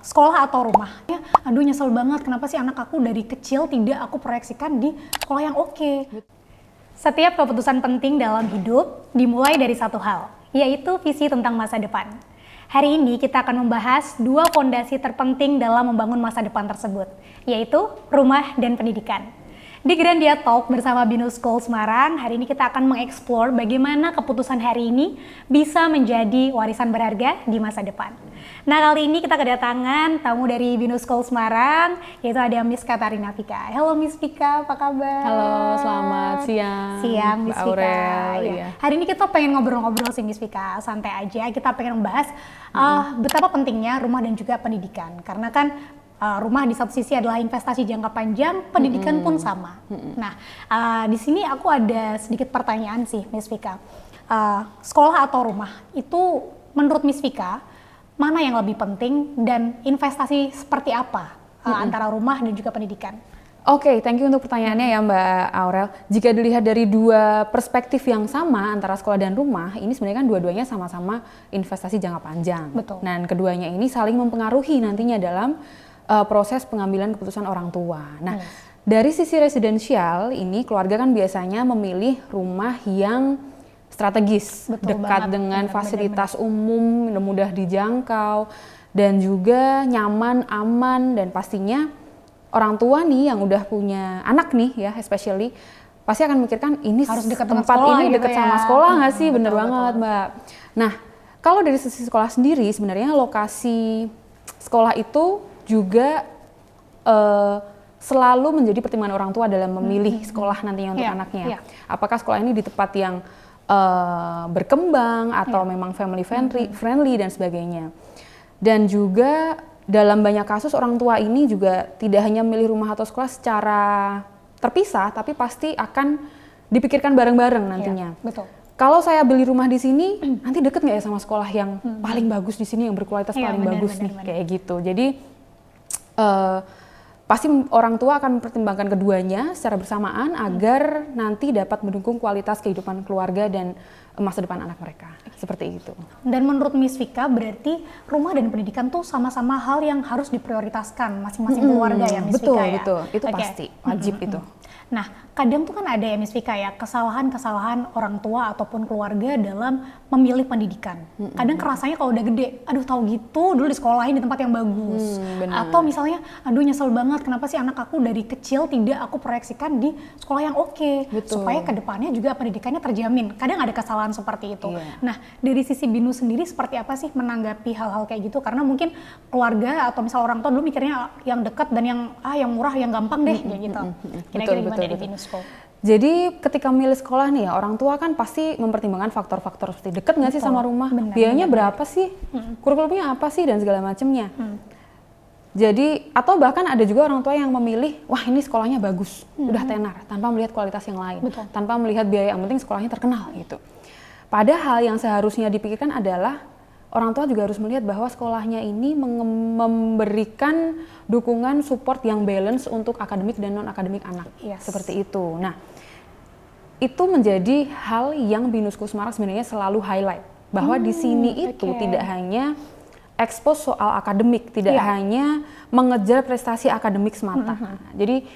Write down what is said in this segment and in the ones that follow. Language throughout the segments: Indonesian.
sekolah atau rumah. Ya, aduh nyesel banget kenapa sih anak aku dari kecil tidak aku proyeksikan di sekolah yang oke. Setiap keputusan penting dalam hidup dimulai dari satu hal, yaitu visi tentang masa depan. Hari ini kita akan membahas dua fondasi terpenting dalam membangun masa depan tersebut, yaitu rumah dan pendidikan. Di Grandia Talk bersama Binus School Semarang, hari ini kita akan mengeksplor bagaimana keputusan hari ini bisa menjadi warisan berharga di masa depan. Nah, kali ini kita kedatangan tamu dari Binus School Semarang, yaitu ada Miss Katarina Vika. Halo Miss Vika, apa kabar? Halo, selamat siang. Siang Miss Vika. Aurel, ya. Hari ini kita pengen ngobrol-ngobrol sih Miss Vika, santai aja. Kita pengen membahas betapa pentingnya rumah dan juga pendidikan. Karena kan rumah di satu sisi adalah investasi jangka panjang, pendidikan pun sama. Nah, di sini aku ada sedikit pertanyaan sih, Miss Vika. Sekolah atau rumah itu menurut Miss Vika mana yang lebih penting dan investasi seperti apa antara rumah dan juga pendidikan? Oke, thank you untuk pertanyaannya ya Mbak Aurel. Jika dilihat dari dua perspektif yang sama antara sekolah dan rumah, ini sebenarnya kan dua-duanya sama-sama investasi jangka panjang. Betul. Dan keduanya ini saling mempengaruhi nantinya dalam proses pengambilan keputusan orang tua. Nah, dari sisi residensial ini keluarga kan biasanya memilih rumah yang strategis, betul dekat banget, dengan benar, fasilitas umum, mudah dijangkau, dan juga nyaman, aman, dan pastinya orang tua nih yang udah punya anak nih ya, especially pasti akan mikirkan ini harus dekat tempat ini dekat gitu sama ya. sekolah nggak sih? Bener betul, banget betul. Mbak. Nah, kalau dari sisi sekolah sendiri sebenarnya lokasi sekolah itu juga selalu menjadi pertimbangan orang tua dalam memilih sekolah nantinya untuk anaknya. Apakah sekolah ini di tempat yang berkembang atau memang family friendly dan sebagainya. Dan juga dalam banyak kasus orang tua ini juga tidak hanya memilih rumah atau sekolah secara terpisah, tapi pasti akan dipikirkan bareng-bareng nantinya. Betul. Kalau saya beli rumah di sini, nanti deket nggak ya sama sekolah yang paling bagus di sini, yang berkualitas paling bagus nih, kayak gitu. Jadi pasti orang tua akan mempertimbangkan keduanya secara bersamaan agar nanti dapat mendukung kualitas kehidupan keluarga dan masa depan anak mereka. Seperti itu. Dan menurut Miss Vika berarti rumah dan pendidikan tuh sama-sama hal yang harus diprioritaskan masing-masing keluarga ya Miss Vika ya? Betul, itu pasti, wajib itu. Nah, kadang tuh kan ada ya Miss Vika ya, kesalahan-kesalahan orang tua ataupun keluarga dalam memilih pendidikan. Kadang kerasanya kalau udah gede, aduh tahu gitu dulu di sekolahin di tempat yang bagus. Atau misalnya, aduh nyesel banget kenapa sih anak aku dari kecil tidak aku proyeksikan di sekolah yang oke. Supaya kedepannya juga pendidikannya terjamin. Kadang ada kesalahan seperti itu. Nah, dari sisi Binus sendiri seperti apa sih menanggapi hal-hal kayak gitu? Karena mungkin keluarga atau misal orang tua dulu mikirnya yang dekat dan yang murah, yang gampang deh kayak gitu. Kira-kira gimana dari Binus School? Jadi ketika memilih sekolah nih ya, orang tua kan pasti mempertimbangkan faktor-faktor seperti deket nggak sih sama rumah, biayanya berapa sih, kurikulumnya apa sih dan segala macamnya. Jadi atau bahkan ada juga orang tua yang memilih, wah ini sekolahnya bagus, udah tenar, tanpa melihat kualitas yang lain, tanpa melihat biaya, yang penting sekolahnya terkenal gitu. Padahal yang seharusnya dipikirkan adalah orang tua juga harus melihat bahwa sekolahnya ini memberikan dukungan support yang balance untuk akademik dan non-akademik anak. Seperti itu. Nah, itu menjadi hal yang Binus School Semarang sebenarnya selalu highlight. Bahwa di sini itu tidak hanya expose soal akademik, tidak hanya mengejar prestasi akademik semata. Jadi,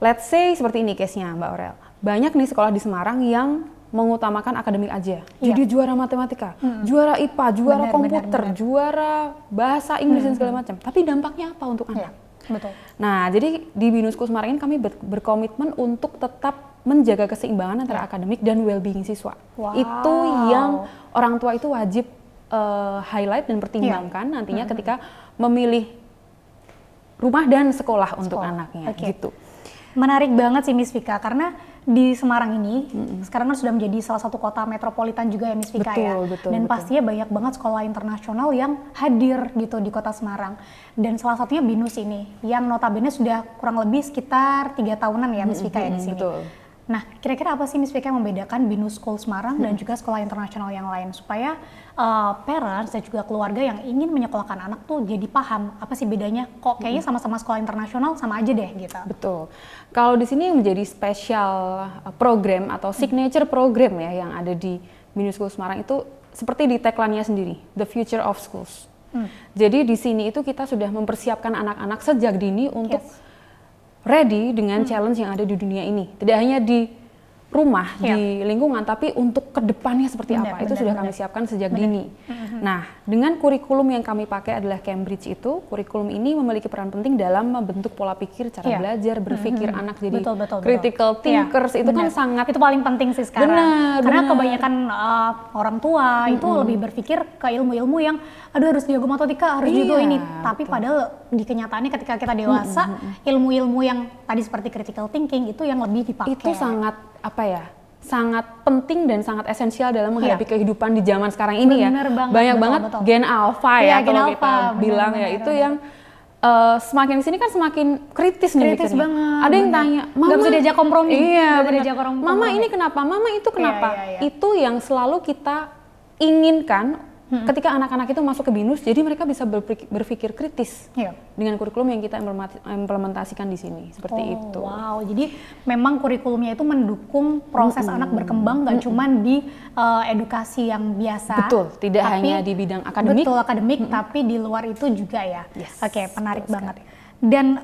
let's say seperti ini case-nya Mbak Aurel. Banyak nih sekolah di Semarang yang mengutamakan akademik aja. Jadi juara matematika, juara IPA, juara komputer, juara bahasa Inggris dan segala macam. Tapi dampaknya apa untuk anak? Betul. Nah, jadi di Binus School Semarang ini kami berkomitmen untuk tetap menjaga keseimbangan antara akademik dan well-being siswa. Itu yang orang tua itu wajib highlight dan pertimbangkan nantinya ketika memilih rumah dan sekolah untuk anaknya. Gitu. Menarik banget sih Miss Vika, karena di Semarang ini sekarang kan sudah menjadi salah satu kota metropolitan juga ya Miss Vika ya. Dan pastinya banyak banget sekolah internasional yang hadir gitu di kota Semarang. Dan salah satunya Binus ini yang notabene sudah kurang lebih sekitar 3 tahunan ya Miss Vika ya di sini. Nah, kira-kira apa sih Miss Vika yang membedakan Binus School Semarang dan juga sekolah internasional yang lain supaya parents dan juga keluarga yang ingin menyekolahkan anak tuh jadi paham apa sih bedanya, kok kayaknya sama-sama sekolah internasional sama aja deh gitu. Betul. Kalau di sini yang menjadi special program atau signature program ya yang ada di Binus School Semarang itu seperti di tagline-nya sendiri, The Future of Schools. Jadi di sini itu kita sudah mempersiapkan anak-anak sejak dini untuk ready dengan challenge yang ada di dunia ini. Tidak hanya di rumah, di lingkungan, tapi untuk kedepannya seperti apa, itu sudah kami siapkan sejak dini. Nah, dengan kurikulum yang kami pakai adalah Cambridge itu, kurikulum ini memiliki peran penting dalam membentuk pola pikir, cara belajar, berpikir anak jadi critical thinkers, itu kan sangat... Itu paling penting sih sekarang. Karena kebanyakan orang tua itu lebih berpikir ke ilmu-ilmu yang, aduh harus jago matematika, harus jago ini. Tapi padahal di kenyataannya ketika kita dewasa, ilmu-ilmu yang tadi seperti critical thinking itu yang lebih dipakai. Itu sangat sangat penting dan sangat esensial dalam menghadapi kehidupan di zaman sekarang ini. Banyak banget gen alpha kalau kita bilang itu yang semakin kesini kan semakin kritis nih mikirnya. Ada yang tanya, Mama, nggak bisa diajak kompromi. Mama ini kenapa? Mama itu kenapa? Itu yang selalu kita inginkan ketika anak-anak itu masuk ke BINUS, jadi mereka bisa berpikir kritis dengan kurikulum yang kita implementasikan di sini, seperti itu. Wow, jadi memang kurikulumnya itu mendukung proses anak berkembang, nggak cuma di edukasi yang biasa. Betul, tidak hanya di bidang akademik. Betul, akademik, tapi di luar itu juga ya. Oke, menarik banget. Dan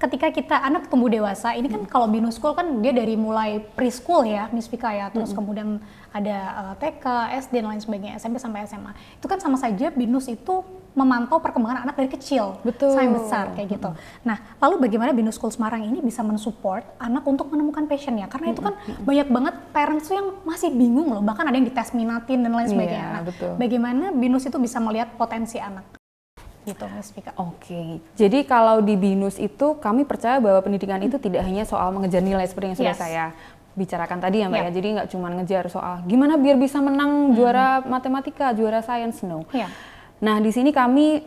ketika kita anak tumbuh dewasa, ini kan kalau BINUS School kan dia dari mulai preschool ya, Miss Vika ya, terus kemudian ada TK, SD dan lain sebagainya, SMP sampai SMA. Itu kan sama saja BINUS itu memantau perkembangan anak dari kecil sampai besar kayak gitu. Nah, lalu bagaimana BINUS School Semarang ini bisa mensupport anak untuk menemukan passionnya? Karena itu kan banyak banget parents tuh yang masih bingung loh, bahkan ada yang dites minatin dan lain sebagainya. Nah, bagaimana BINUS itu bisa melihat potensi anak? Gitu, Miss Vika. Oke, jadi kalau di BINUS itu kami percaya bahwa pendidikan itu tidak hanya soal mengejar nilai seperti yang sudah saya bicarakan tadi ya Mbak ya. Jadi nggak cuma ngejar soal gimana biar bisa menang juara matematika, juara sains, no. Nah di sini kami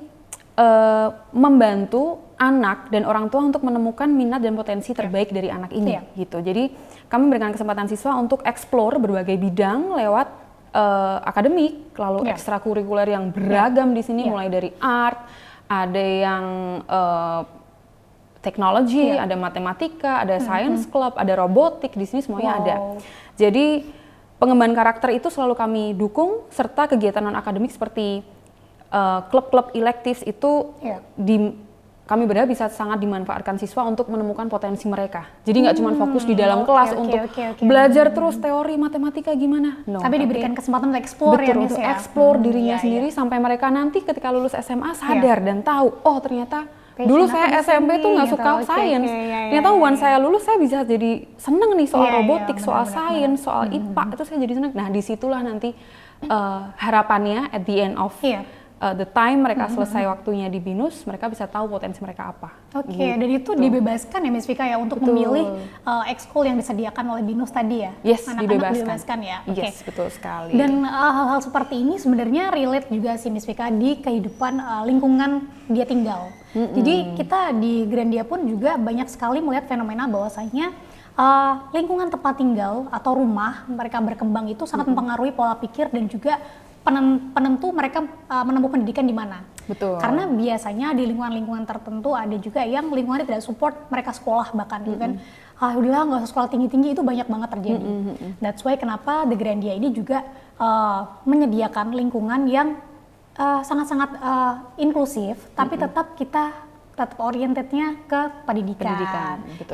membantu anak dan orang tua untuk menemukan minat dan potensi terbaik dari anak ini, gitu. Jadi kami memberikan kesempatan siswa untuk explore berbagai bidang lewat akademik, lalu ekstrakurikuler yang beragam di sini, mulai dari art, ada yang teknologi, ada matematika, ada science club, ada robotik, di sini semuanya ada. Jadi pengembangan karakter itu selalu kami dukung, serta kegiatan non akademik seperti klub-klub elektif itu kami berharap bisa sangat dimanfaatkan siswa untuk menemukan potensi mereka. Jadi nggak cuma fokus di dalam kelas untuk belajar terus teori matematika gimana. Tapi diberikan kesempatan untuk explore untuk explore dirinya sendiri sampai mereka nanti ketika lulus SMA sadar dan tahu, oh ternyata dulu saya SMP tuh nggak suka sains. Ternyata once saya lulus saya bisa jadi seneng nih soal robotik, soal sains, soal IPA, itu saya jadi seneng. Nah disitulah nanti harapannya at the end of the time mereka selesai waktunya di BINUS, mereka bisa tahu potensi mereka apa. Dan itu dibebaskan ya Miss Vika ya untuk memilih ekskul yang disediakan oleh BINUS tadi ya? Anak-anak dibebaskan ya? Yes, betul sekali. Dan hal-hal seperti ini sebenarnya relate juga sih Miss Vika di kehidupan lingkungan dia tinggal. Jadi kita di Grandia pun juga banyak sekali melihat fenomena bahwasanya lingkungan tempat tinggal atau rumah mereka berkembang itu sangat mempengaruhi pola pikir dan juga penentu mereka menempuh pendidikan di mana. Betul. Karena biasanya di lingkungan-lingkungan tertentu ada juga yang lingkungannya tidak support mereka sekolah bahkan gitu kan. Udahlah nggak usah sekolah tinggi-tinggi, itu banyak banget terjadi. That's why kenapa The Grandia ini juga menyediakan lingkungan yang sangat-sangat inklusif, tapi tetap orientednya ke pendidikan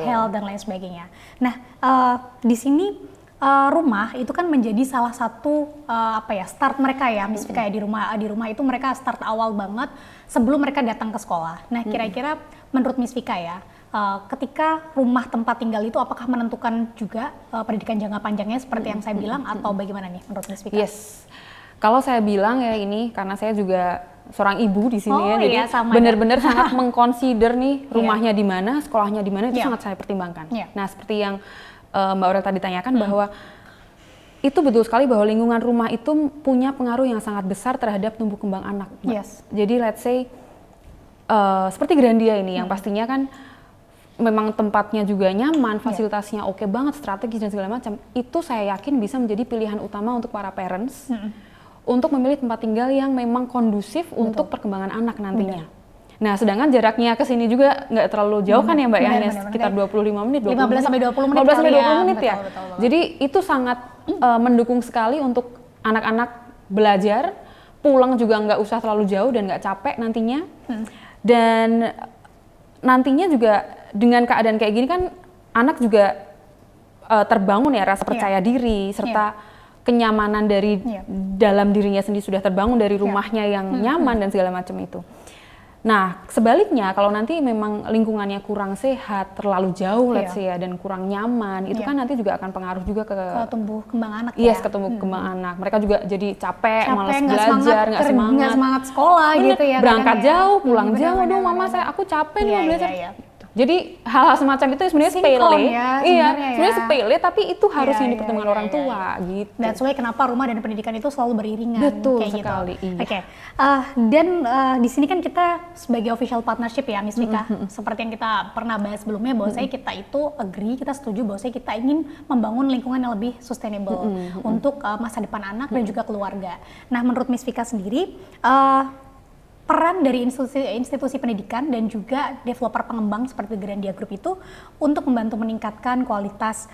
health dan lain sebagainya. Nah, di sini rumah itu kan menjadi salah satu start mereka ya, Miss Vika ya, di rumah itu mereka start awal banget sebelum mereka datang ke sekolah. Nah, kira-kira menurut Miss Vika ya, ketika rumah tempat tinggal itu apakah menentukan juga pendidikan jangka panjangnya seperti yang saya bilang atau bagaimana nih menurut Miss Vika? Yes, kalau saya bilang ya ini karena saya juga seorang ibu di sini jadi benar-benar sangat mengconsider nih rumahnya di mana, sekolahnya di mana itu sangat saya pertimbangkan. Nah, seperti yang Mbak Aurel tadi tanyakan bahwa itu betul sekali bahwa lingkungan rumah itu punya pengaruh yang sangat besar terhadap tumbuh kembang anak. Jadi let's say seperti Grandia ini yang pastinya kan memang tempatnya juga nyaman, fasilitasnya oke banget, strategis dan segala macam. Itu saya yakin bisa menjadi pilihan utama untuk para parents untuk memilih tempat tinggal yang memang kondusif untuk perkembangan anak nantinya. Nah, sedangkan jaraknya ke sini juga nggak terlalu jauh kan ya Mbak ya, hanya sekitar 25 menit, 15 sampai 20 menit. 15 sampai 20 menit ya. Betul. Jadi itu sangat mendukung sekali untuk anak-anak belajar, pulang juga nggak usah terlalu jauh dan nggak capek nantinya. Dan nantinya juga dengan keadaan kayak gini kan anak juga terbangun ya rasa percaya diri serta kenyamanan dari dalam dirinya sendiri sudah terbangun dari rumahnya yang nyaman dan segala macam itu. Nah, sebaliknya kalau nanti memang lingkungannya kurang sehat, terlalu jauh let's say ya, dan kurang nyaman, itu kan nanti juga akan pengaruh juga ke tumbuh kembang anak ke tumbuh kembang anak. Mereka juga jadi capek malas belajar, nggak semangat sekolah gitu ya. Berangkat jauh, pulang jauh, aduh mama aku capek nih mau belajar. Jadi hal-hal semacam itu sebenarnya sepele, sebenarnya sepele, tapi itu harus yang dipertimbangkan orang tua, gitu. That's why kenapa rumah dan pendidikan itu selalu beriringan. Betul kayak sekali. Gitu. Oke. Dan di sini kan kita sebagai official partnership ya, Miss Vika, seperti yang kita pernah bahas sebelumnya, bahwasanya kita itu agree, kita setuju bahwasanya kita ingin membangun lingkungan yang lebih sustainable untuk masa depan anak dan juga keluarga. Nah, menurut Miss Vika sendiri, peran dari institusi pendidikan dan juga developer pengembang seperti Grandia Group itu untuk membantu meningkatkan kualitas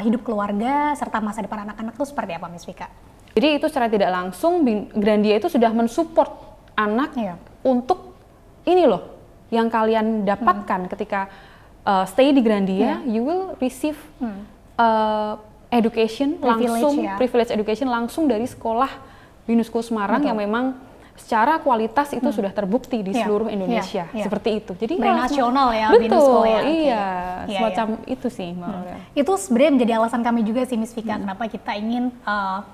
hidup keluarga serta masa depan anak-anak itu seperti apa, Miss Vika? Jadi itu secara tidak langsung Grandia itu sudah mensupport anak untuk ini loh yang kalian dapatkan ketika stay di Grandia, you will receive education privilege education langsung dari sekolah Binus School Semarang yang memang secara kualitas itu sudah terbukti di seluruh Indonesia seperti itu. Jadi nasional ya, betul, semacam itu sih Mbak Aurel. Itu sebenarnya menjadi alasan kami juga sih Miss Vika, kenapa kita ingin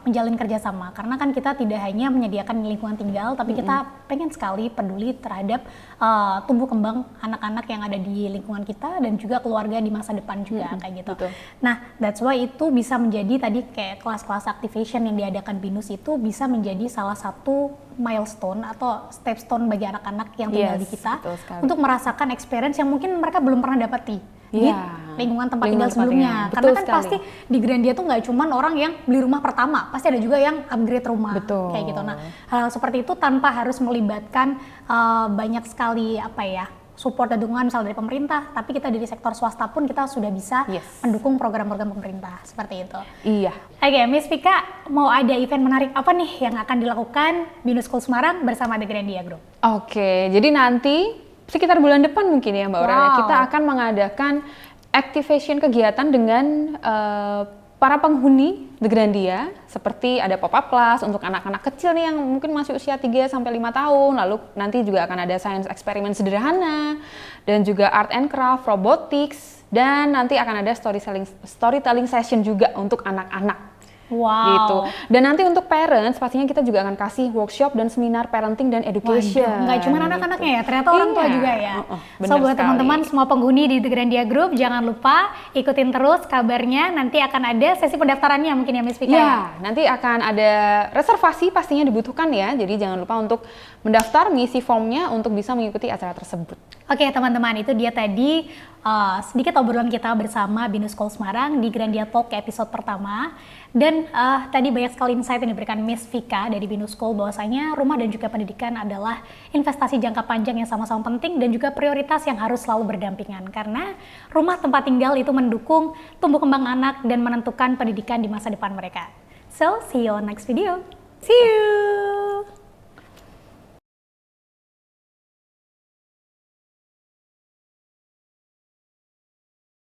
menjalin kerjasama. Karena kan kita tidak hanya menyediakan lingkungan tinggal, tapi kita pengen sekali peduli terhadap tumbuh kembang anak-anak yang ada di lingkungan kita dan juga keluarga di masa depan juga kayak gitu. Betul. Nah, that's why itu bisa menjadi tadi kayak kelas-kelas activation yang diadakan BINUS itu bisa menjadi salah satu milestone atau stepstone bagi anak-anak yang tinggal di kita untuk merasakan experience yang mungkin mereka belum pernah dapati di lingkungan tempat tinggal sebelumnya. Karena kan pasti di Grandia tuh nggak cuman orang yang beli rumah pertama, pasti ada juga yang upgrade rumah kayak gitu. Nah, hal seperti itu tanpa harus melibatkan banyak sekali support dan dukungan misal dari pemerintah, tapi kita dari sektor swasta pun kita sudah bisa mendukung program-program pemerintah seperti itu. Iya. Oke, Miss Vika, mau ada event menarik apa nih yang akan dilakukan Binus School Semarang bersama The Grandia Group? Oke, jadi nanti sekitar bulan depan mungkin ya Mbak Aurel, kita akan mengadakan activation kegiatan dengan para penghuni The Grandia, seperti ada pop-up class untuk anak-anak kecil nih yang mungkin masih usia 3-5 tahun, lalu nanti juga akan ada science eksperimen sederhana, dan juga art and craft, robotics, dan nanti akan ada storytelling session juga untuk anak-anak. Gitu. Dan nanti untuk parents pastinya kita juga akan kasih workshop dan seminar parenting dan education. Nggak cuma anak-anaknya ya, ternyata orang tua juga ya. So buat teman-teman semua penghuni di The Grandia Group, jangan lupa ikutin terus kabarnya. Nanti akan ada sesi pendaftarannya mungkin ya Miss Vika. Ya, nanti akan ada reservasi pastinya dibutuhkan ya. Jadi jangan lupa untuk mendaftar, mengisi formnya untuk bisa mengikuti acara tersebut. Oke teman-teman, itu dia tadi sedikit obrolan kita bersama Binus School Semarang di Grandia Talk episode pertama. Dan tadi banyak sekali insight yang diberikan Miss Vika dari Binus School bahwasanya rumah dan juga pendidikan adalah investasi jangka panjang yang sama-sama penting dan juga prioritas yang harus selalu berdampingan. Karena rumah tempat tinggal itu mendukung tumbuh kembang anak dan menentukan pendidikan di masa depan mereka. So, see you on next video. See you!